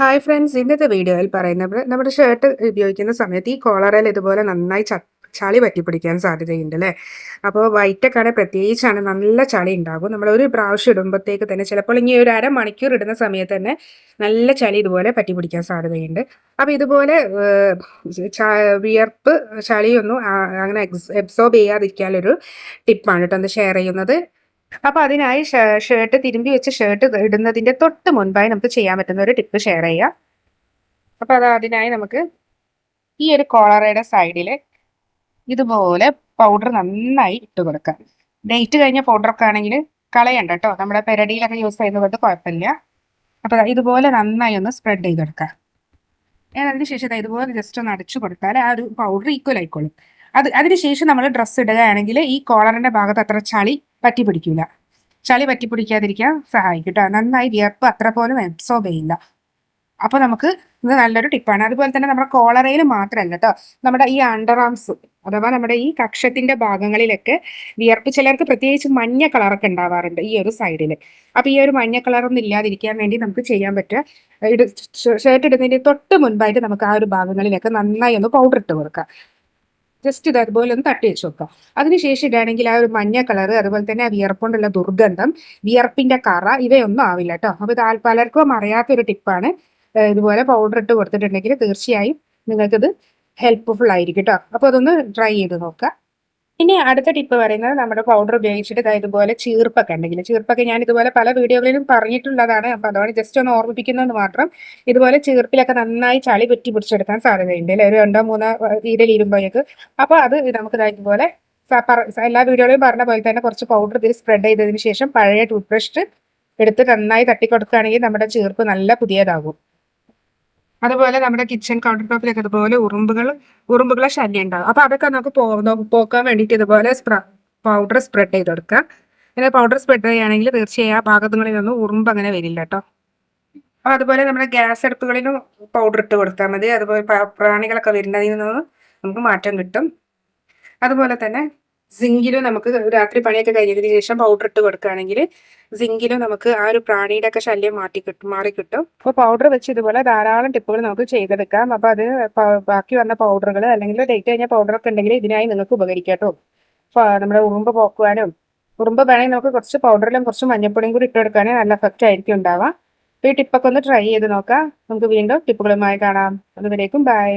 Hi friends, ഇന്നത്തെ വീഡിയോയിൽ പറയുന്നത് നമ്മുടെ ഷർട്ട് ഉപയോഗിക്കുന്ന സമയത്ത് ഈ കോളറിൽ ഇതുപോലെ നന്നായി ചളി പറ്റിപ്പിടിക്കാൻ സാധ്യതയുണ്ട് അല്ലേ. അപ്പോൾ വൈറ്റൊക്കെ ആണെങ്കിൽ പ്രത്യേകിച്ചാണ് നല്ല ചളി ഉണ്ടാകും. നമ്മൾ ഒരു പ്രാവശ്യം ഇടുമ്പോഴത്തേക്ക് തന്നെ ചിലപ്പോൾ ഇനി ഒരു അരമണിക്കൂർ ഇടുന്ന സമയത്ത് തന്നെ നല്ല ചളി ഇതുപോലെ പറ്റിപ്പിടിക്കാൻ സാധ്യതയുണ്ട്. അപ്പോൾ ഇതുപോലെ വിയർപ്പ് ചളിയൊന്നും അങ്ങനെ എബ്സോർബ് ചെയ്യാതിരിക്കാനൊരു ടിപ്പാണ് കേട്ടോ ഒന്ന് ഷെയർ ചെയ്യുന്നത്. അപ്പൊ അതിനായി ഷർട്ട് തിരുമ്പി വെച്ച് ഷർട്ട് ഇടുന്നതിന്റെ തൊട്ട് മുൻപായി നമുക്ക് ചെയ്യാൻ പറ്റുന്ന ഒരു ടിപ്പ് ഷെയർ ചെയ്യാം. അപ്പൊ അതിനായി നമുക്ക് ഈ ഒരു കോളറയുടെ സൈഡില് ഇതുപോലെ പൗഡർ നന്നായി ഇട്ട് കൊടുക്കാം. ഡേറ്റ് കഴിഞ്ഞ പൗഡറൊക്കെ ആണെങ്കിൽ കളയണ്ട കേട്ടോ, നമ്മുടെ പെരടിയിലൊക്കെ യൂസ് ചെയ്യുന്നത് കൊണ്ട് കുഴപ്പമില്ല. അപ്പൊ ഇതുപോലെ നന്നായി ഒന്ന് സ്പ്രെഡ് ചെയ്തെടുക്കാം. ഞാൻ അതിനുശേഷം ഇതുപോലെ ജസ്റ്റ് ഒന്ന് അടിച്ചു കൊടുത്താൽ ആ ഒരു പൗഡർ ഈക്വൽ ആയിക്കോളും. അതിനുശേഷം നമ്മൾ ഡ്രസ്സ് ഇടുകയാണെങ്കിൽ ഈ കോളറിന്റെ ഭാഗത്ത് അത്ര ചളി പറ്റി പിടിക്കില്ല. ചളി പറ്റി പിടിക്കാതിരിക്കാൻ സഹായിക്കും കേട്ടോ. നന്നായി വിയർപ്പ് അത്ര പോലും അബ്സോർബ് ചെയ്യില്ല. അപ്പൊ നമുക്ക് ഇത് നല്ലൊരു ടിപ്പാണ്. അതുപോലെ തന്നെ നമ്മുടെ കോളറയിൽ മാത്രമല്ല കേട്ടോ, നമ്മുടെ ഈ അണ്ടർ ആംസ് അഥവാ നമ്മുടെ ഈ കക്ഷത്തിന്റെ ഭാഗങ്ങളിലൊക്കെ വിയർപ്പ് ചിലർക്ക് പ്രത്യേകിച്ച് മഞ്ഞ കളറൊക്കെ ഉണ്ടാവാറുണ്ട് ഈ ഒരു സൈഡിൽ. അപ്പൊ ഈ ഒരു മഞ്ഞ കളറൊന്നും ഇല്ലാതിരിക്കാൻ വേണ്ടി നമുക്ക് ചെയ്യാൻ പറ്റുക, ഷർട്ട് ഇടുന്നതിന്റെ തൊട്ട് മുൻപായിട്ട് നമുക്ക് ആ ഒരു ഭാഗങ്ങളിലൊക്കെ നന്നായി ഒന്ന് പൗഡർ ഇട്ട് കൊടുക്കാം. ജസ്റ്റ് ഇത് അതുപോലെ ഒന്ന് തട്ടി വെച്ച് നോക്കാം. അതിനുശേഷം ഇടുകയാണെങ്കിൽ ആ ഒരു മഞ്ഞ കളറ്, അതുപോലെ തന്നെ ആ വിയർപ്പുകൊണ്ടുള്ള ദുർഗന്ധം, വിയർപ്പിന്റെ കറ ഇവയൊന്നും ആവില്ല കേട്ടോ. അപ്പൊ ഇത് പലർക്കും അറിയാത്തൊരു ടിപ്പാണ്. ഇതുപോലെ പൗഡർ ഇട്ട് കൊടുത്തിട്ടുണ്ടെങ്കിൽ തീർച്ചയായും നിങ്ങൾക്കിത് ഹെൽപ്ഫുൾ ആയിരിക്കും കേട്ടോ. അപ്പൊ അതൊന്ന് ട്രൈ ചെയ്ത് നോക്കാം. ഇനി അടുത്ത ടിപ്പ് പറയുന്നത് നമ്മുടെ പൗഡർ ഉപയോഗിച്ചിട്ട് ഇതുപോലെ ചീർപ്പൊക്കെ ഉണ്ടെങ്കിൽ, ചീർപ്പൊക്കെ ഞാൻ ഇതുപോലെ പല വീഡിയോകളിലും പറഞ്ഞിട്ടുള്ളതാണ്. അപ്പൊ അതോടെ ജസ്റ്റ് ഒന്ന് ഓർമ്മിപ്പിക്കുന്നത് മാത്രം. ഇതുപോലെ ചീർപ്പിലൊക്കെ നന്നായി ചളി പറ്റി പിടിച്ചെടുക്കാൻ സാധ്യതയുണ്ട് അല്ലെ, ഒരു 2-3 വീടിലിരുമ്പോഴേക്ക്. അപ്പൊ അത് നമുക്ക് ഇതുപോലെ എല്ലാ വീഡിയോയിലും പറഞ്ഞ പോലെ തന്നെ കുറച്ച് പൗഡർ ഇതിൽ സ്പ്രെഡ് ചെയ്തതിന് ശേഷം പഴയ ടൂത്ത് ബ്രഷ് എടുത്ത് നന്നായി തട്ടിക്കൊടുക്കുകയാണെങ്കിൽ നമ്മുടെ ചീർപ്പ് നല്ല പുതിയതാകും. അതുപോലെ നമ്മുടെ കിച്ചൺ കൗണ്ടർ ടോപ്പിലൊക്കെ ഇതുപോലെ ഉറുമ്പുകളെ ശല്യം ഉണ്ടാകും. അപ്പൊ അതൊക്കെ നമുക്ക് പോക്കാൻ വേണ്ടിയിട്ട് ഇതുപോലെ പൗഡർ സ്പ്രെഡ് ചെയ്ത് കൊടുക്കുക. അങ്ങനെ പൗഡർ സ്പ്രെഡ് ചെയ്യുകയാണെങ്കിൽ തീർച്ചയായും ആ ഭാഗങ്ങളിലൊന്നും ഉറുമ്പ് അങ്ങനെ വരില്ല കേട്ടോ. അപ്പൊ അതുപോലെ നമ്മുടെ ഗ്യാസ് അടുപ്പുകളിലും പൗഡർ ഇട്ട് കൊടുത്താൽ മതി. അതുപോലെ പ്രാണികളൊക്കെ വരുന്നതിൽ നിന്നും നമുക്ക് മാറ്റം കിട്ടും. അതുപോലെ തന്നെ സിങ്കിലും നമുക്ക് രാത്രി പണിയൊക്കെ കഴിഞ്ഞതിന് ശേഷം പൗഡർ ഇട്ട് കൊടുക്കുകയാണെങ്കിൽ സിങ്കിലും നമുക്ക് ആ ഒരു പ്രാണിയുടെ ഒക്കെ ശല്യം മാറിക്കിട്ടും. അപ്പോൾ പൗഡർ വെച്ച് ഇതുപോലെ ധാരാളം ടിപ്പുകൾ നമുക്ക് ചെയ്തെടുക്കാം. അപ്പൊ അത് ബാക്കി വന്ന പൗഡറുകൾ അല്ലെങ്കിൽ ഡേറ്റ് കഴിഞ്ഞ പൗഡറൊക്കെ ഉണ്ടെങ്കിൽ ഇതിനായി നിങ്ങൾക്ക് ഉപകരിക്കാം കേട്ടോ. നമ്മുടെ ഉറുമ്പ് പോക്കുവാനും, ഉറുമ്പ് വേണമെങ്കിൽ നമുക്ക് കുറച്ച് പൗഡറിലും കുറച്ച് മഞ്ഞപ്പൊടിയും കൂടി ഇട്ട് കൊടുക്കാനും നല്ല എഫക്റ്റ് ആയിരിക്കും ഉണ്ടാവാം. അപ്പോൾ ഈ ടിപ്പൊക്കെ ഒന്ന് ട്രൈ ചെയ്ത് നോക്കാം. നമുക്ക് വീണ്ടും ടിപ്പുകളുമായി കാണാം. അതുവരേക്കും ബൈ.